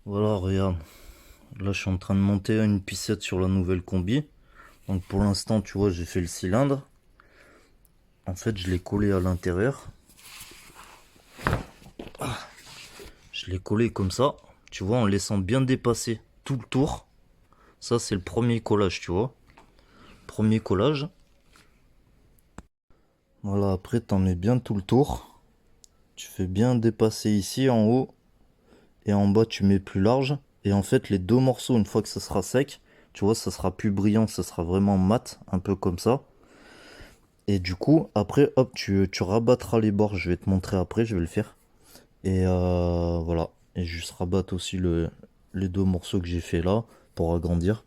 Voilà, regarde. Là, je suis en train de monter une pissette sur la nouvelle combi. Donc pour l'instant, tu vois, j'ai fait le cylindre. En fait, je l'ai collé à l'intérieur. Je l'ai collé comme ça, tu vois, en laissant bien dépasser tout le tour. Ça, c'est le premier collage, tu vois. Premier collage. Voilà, après, t'en mets bien tout le tour. Tu fais bien dépasser ici, en haut. Et en bas, tu mets plus large. Et en fait, les deux morceaux, une fois que ça sera sec, tu vois, ça sera plus brillant, ça sera vraiment mat, un peu comme ça. Et du coup, après, hop, tu rabattras les bords. Je vais te montrer après, je vais le faire. Et voilà. Et juste rabattre aussi les deux morceaux que j'ai fait là pour agrandir.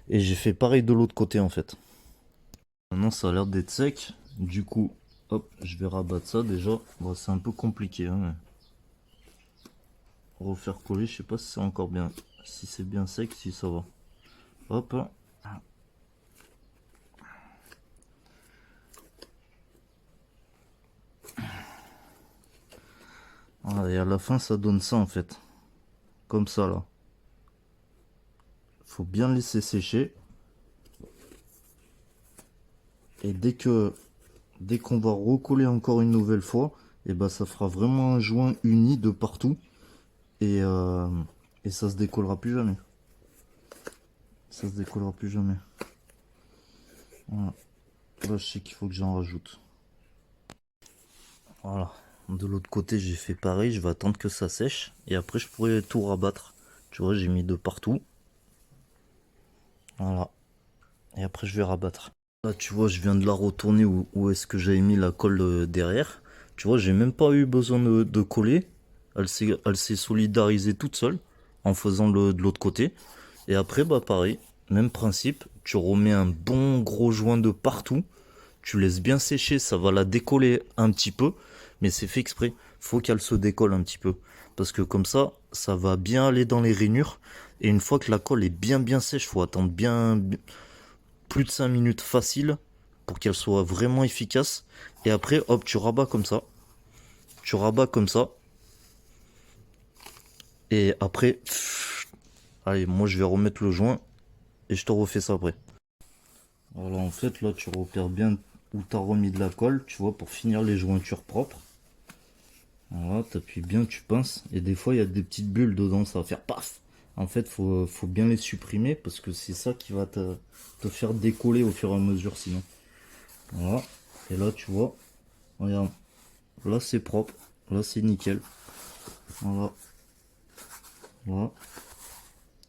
Et j'ai fait pareil de l'autre côté en fait. Maintenant ça a l'air d'être sec. Du coup, hop, je vais rabattre ça déjà. Bon, c'est un peu compliqué. Hein. Refaire coller, je sais pas si c'est encore bien. Si c'est bien sec, si ça va. Hop. Voilà, et à la fin ça donne ça en fait. Comme ça là. Faut bien laisser sécher. Et dès qu'on va recoller encore une nouvelle fois, et ben ça fera vraiment un joint uni de partout. Et, euh, et ça se décollera plus jamais. Ça se décollera plus jamais. Voilà. Là, je sais qu'il faut que j'en rajoute. Voilà. De l'autre côté, j'ai fait pareil. Je vais attendre que ça sèche. Et après, je pourrai tout rabattre. Tu vois, j'ai mis de partout. Voilà. Et après, je vais rabattre. Là, tu vois, je viens de la retourner où est-ce que j'avais mis la colle derrière. Tu vois, j'ai même pas eu besoin de coller. Elle s'est solidarisée toute seule en faisant de l'autre côté. Et après, bah pareil, même principe. Tu remets un bon gros joint de partout. Tu laisses bien sécher, ça va la décoller un petit peu, mais c'est fait exprès. Faut qu'elle se décolle un petit peu. Parce que comme ça va bien aller dans les rainures. Et une fois que la colle est bien sèche, faut attendre bien plus de 5 minutes facile pour qu'elle soit vraiment efficace. Et après, hop, tu rabats comme ça. Tu rabats comme ça. Et après, allez, moi je vais remettre le joint et je te refais ça après. Voilà, en fait, là, tu repères bien où t'as remis de la colle, tu vois, pour finir les jointures propres. Voilà, t'appuies bien, tu pinces. Et des fois, il y a des petites bulles dedans, ça va faire paf. En fait, faut bien les supprimer parce que c'est ça qui va te faire décoller au fur et à mesure sinon. Voilà. Et là, tu vois, regarde. Là, c'est propre. Là, c'est nickel. Voilà. Voilà.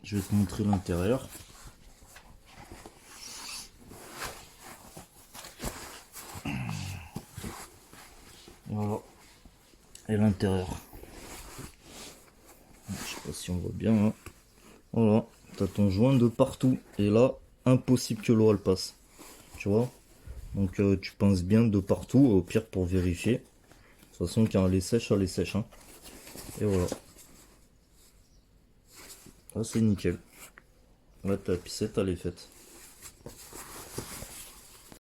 Je vais te montrer l'intérieur. Voilà. Et l'intérieur. Je sais pas si on voit bien. Hein. Voilà. T'as ton joint de partout. Et là, impossible que l'eau elle passe. Tu vois. Donc tu pinces bien de partout, au pire pour vérifier. De toute façon, quand elle est sèche, elle est sèche. Hein. Et voilà. Là, c'est nickel. Là, ta pissette, elle est faite.